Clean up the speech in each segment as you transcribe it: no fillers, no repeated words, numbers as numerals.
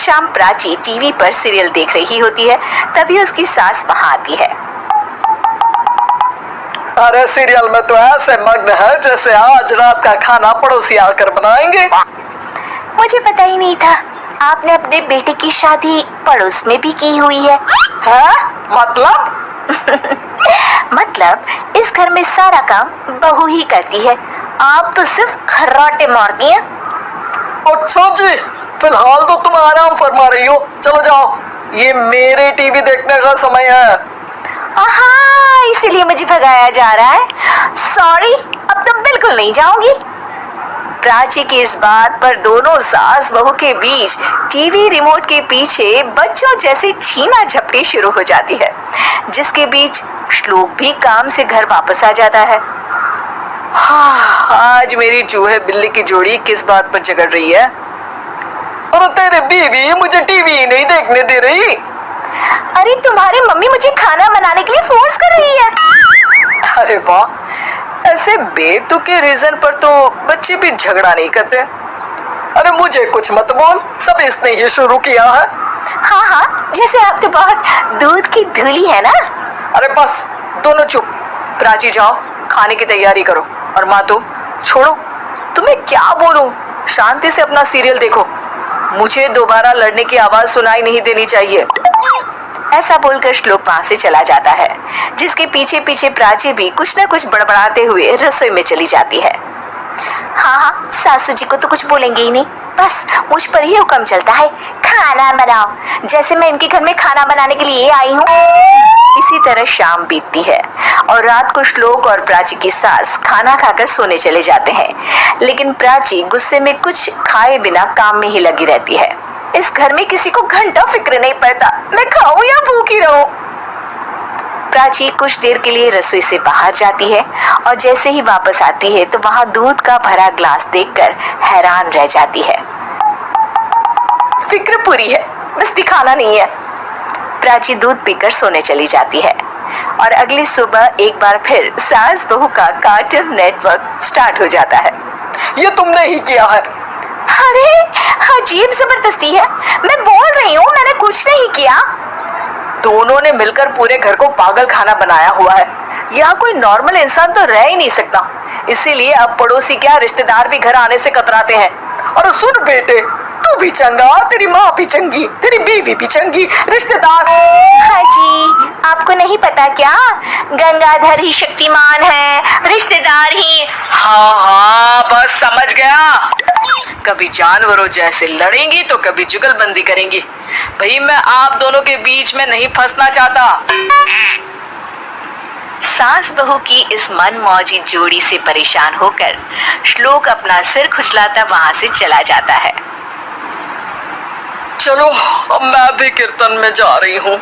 शाम प्राची टीवी पर सीरियल देख रही होती है, तभी उसकी सास वहाँ आती है। अरे सीरियल में तो ऐसे मग्न है जैसे आज रात का खाना पड़ोसी आकर बनाएंगे। मुझे पता ही नहीं था आपने अपने बेटे की शादी पड़ोस में भी की हुई है। मतलब? मतलब इस घर में सारा काम बहू ही करती है, आप तो सिर्फ खर्राटे मारती हैं। अच्छा जी, फिलहाल तो तुम आराम फरमा रही हो, चलो जाओ, ये मेरे टीवी देखने का समय है। हाँ, इसीलिए मुझे भगाया जा रहा है। सॉरी, अब तो बिल्कुल नहीं जाऊंगी। प्राची की इस बात पर दोनों सास बहू के बीच टीवी रिमोट के पीछे बच्चों जैसे छीना झपटी शुरू हो जाती है, जिसके बीच श्लोक भी काम से घर वापस आ जाता है। हाँ, आज मेरी चूहे बिल्ली की जोड़ी किस बात पर झगड़ रही है? अरे तेरी बीवी मुझे टीवी नहीं देखने दे रही। अरे तुम्हारी मम्मी मुझे खाना बनाने के लिए फोर्स कर रही है। अरे वाह, ऐसे बेतुके रीजन पर तो बच्चे भी झगड़ा नहीं करते। अरे मुझे कुछ मत बोल, सब इसने ही शुरू किया है। हाँ हाँ, जैसे आप तो बहुत दूध की धूली है ना। अरे बस दोनों चुप। प्राची जाओ, खाने की तैयारी करो। और माँ तुम छोड़ो, तुम्हें क्या बोलूं, शांति से अपना सीरियल देखो, मुझे दोबारा लड़ने की आवाज सुनाई नहीं देनी चाहिए। ऐसा बोलकर श्लोक वहां से चला जाता है, जिसके पीछे पीछे प्राची भी कुछ न कुछ बड़बड़ाते हुए रसोई में चली जाती है। हाँ हाँ, सासू जी को तो कुछ बोलेंगे ही नहीं, बस मुझ पर ही हुक्म चलता है, खाना बनाओ, जैसे मैं इनके घर में खाना बनाने के लिए आई हूँ। इसी तरह शाम बीतती है और रात को श्लोक और प्राची की सास खाना खाकर सोने चले जाते हैं, लेकिन प्राची गुस्से में कुछ खाए बिना काम में ही लगी रहती है। इस घर में किसी को घंटा फिक्र नहीं पड़ता, मैं खाऊं या भूखी रहूं। प्राची कुछ देर के लिए रसोई से बाहर जाती है और जैसे ही वापस आती है तो वहां दूध का भरा ग्लास देखकर हैरान रह जाती है। फिक्र पूरी है, बस दिखाना नहीं है। प्राची दूध पीकर सोने चली जाती है और अगली सुबह एक बार फिर सास बहू का कार्टून नेटवर्क स्टार्ट हो जाता है। ये तुमने ही किया है। अरे अजीब जबरदस्ती है, मैं बोल रही हूँ मैंने कुछ नहीं किया। दोनों ने मिलकर पूरे घर को पागल खाना बनाया हुआ है। यहाँ कोई नॉर्मल इंसान तो रह ही नहीं सकता, इसीलिए अब पड़ोसी क्या रिश्तेदार भी घर आने से कतराते हैं। और सुन बेटे, तू भी चंगा, तेरी माँ भी चंगी, तेरी बीवी भी चंगी, रिश्तेदार। हाँ जी, आपको नहीं पता क्या, गंगाधर ही शक्तिमान है, रिश्तेदार ही। हाँ हाँ, बस समझ गया। कभी जानवरों जैसे लड़ेंगी तो कभी जुगलबंदी करेंगी। भाई मैं आप दोनों के बीच में नहीं फंसना चाहता। सास बहू की इस मनमौजी जोड़ी से परेशान होकर श्लोक अपना सिर खुजलाता वहां से चला जाता है। चलो अब मैं भी कीर्तन में जा रही हूँ।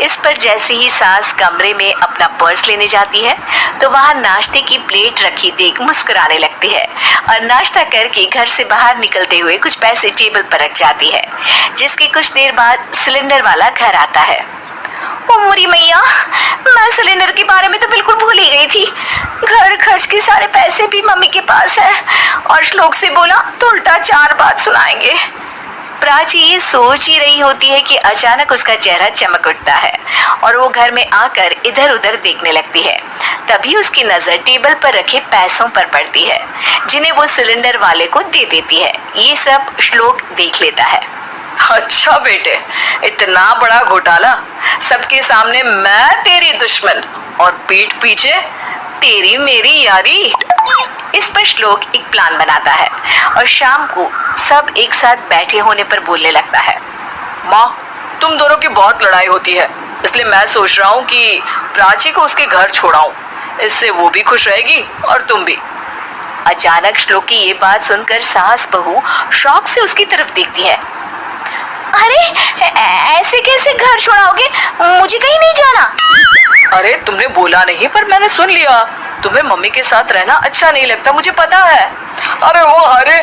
इस पर जैसे ही सास कमरे में अपना पर्स लेने जाती है तो वहां नाश्ते की प्लेट रखी देख मुस्कुराने लगती है और नाश्ता करके घर से बाहर निकलते हुए कुछ पैसे टेबल पर रख जाती है, जिसके कुछ देर बाद सिलेंडर वाला घर आता है। ओ मोरी मैया, मैं सिलेंडर के बारे में तो बिल्कुल भूल ही गई थी। घर खर्च के सारे पैसे भी मम्मी के पास है और श्लोक से बोला तो उल्टा 4 बात सुनाएंगे। प्राची ये सोच ही रही होती है कि अचानक उसका चेहरा चमक उठता है और वो घर में आकर इधर उधर देखने लगती है। तभी उसकी नजर टेबल पर रखे पैसों पर पड़ती है, जिन्हें वो सिलेंडर वाले को दे देती है। ये सब श्लोक देख लेता है। अच्छा बेटे, इतना बड़ा घोटाला, सबके सामने मैं तेरी दुश्मन और पीठ पीछे तेरी मेरी यारी। इस पर श्लोक एक प्लान बनाता है और शाम को सब एक साथ बैठे होने पर बोलने लगता है। माँ, तुम दोनों की बहुत लड़ाई होती है, इसलिए मैं सोच रहा हूँ कि प्राची को उसके घर छोड़ाऊं, इससे वो भी खुश रहेगी और तुम भी। अचानक श्लोक की ये बात सुनकर सास बहू शौक से उसकी तरफ देखती है। अरे ऐसे कैसे घर छोड़ाओगे, मुझे कहीं नहीं जाना। अरे तुमने बोला नहीं पर मैंने सुन लिया, तुम्हें मम्मी के साथ रहना अच्छा नहीं लगता, मुझे पता है। अरे वो अरे,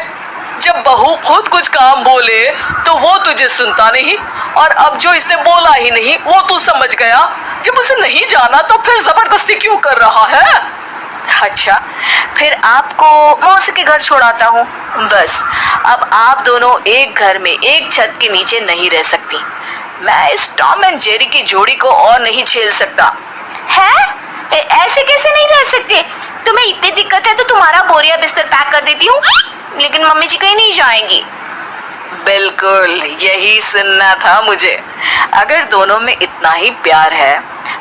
जब बहू खुद कुछ काम बोले तो वो तुझे सुनता नहीं, और अब जो इसने बोला ही नहीं वो तू समझ गया। जब उसे नहीं जाना तो फिर जबरदस्ती क्यों कर रहा है? अच्छा, फिर आपको मौसी के घर छोड़ाता हूँ, बस अब आप दोनों एक घर में एक छत के नीचे नहीं रह सकती। मैं इस टॉम एंड जेरी की जोड़ी को और नहीं झेल सकता। है? ऐसे कैसे नहीं रह सकते? तुम्हें इतनी दिक्कत है तो तुम्हारा बोरिया बिस्तर पैक कर देती हूँ, लेकिन मम्मी जी कहीं नहीं जाएंगी। बिल्कुल यही सुनना था मुझे। अगर दोनों में इतना ही प्यार है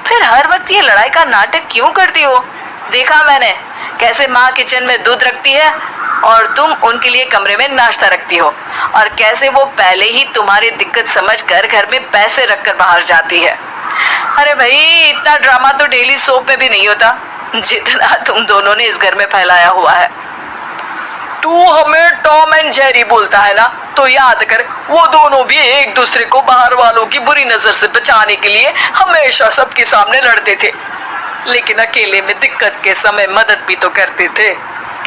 फिर हर वक्त ये लड़ाई का नाटक क्यों करती हो? देखा मैंने कैसे माँ किचन में दूध रखती है और तुम उनके लिए कमरे में नाश्ता रखती हो, और कैसे वो पहले ही तुम्हारी दिक्कत समझकर घर में पैसे रखकर बाहर जाती है। अरे भाई, इतना ड्रामा तो डेली सोप में भी नहीं होता जितना तुम दोनों ने इस घर में फैलाया हुआ है। तू हमें टॉम एंड जेरी बोलता है ना, तो याद कर वो दोनों भी एक दूसरे को बाहर वालों की बुरी नजर से बचाने के लिए हमेशा सबके सामने लड़ते थे, लेकिन अकेले में दिक्कत के समय मदद भी तो करते थे।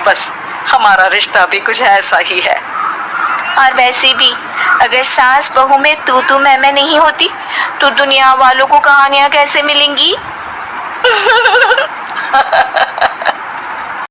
बस हमारा रिश्ता भी कुछ ऐसा ही है। और वैसे भी अगर सास बहू में तू मैं नहीं होती तो दुनिया वालों को कहानियां कैसे मिलेंगी?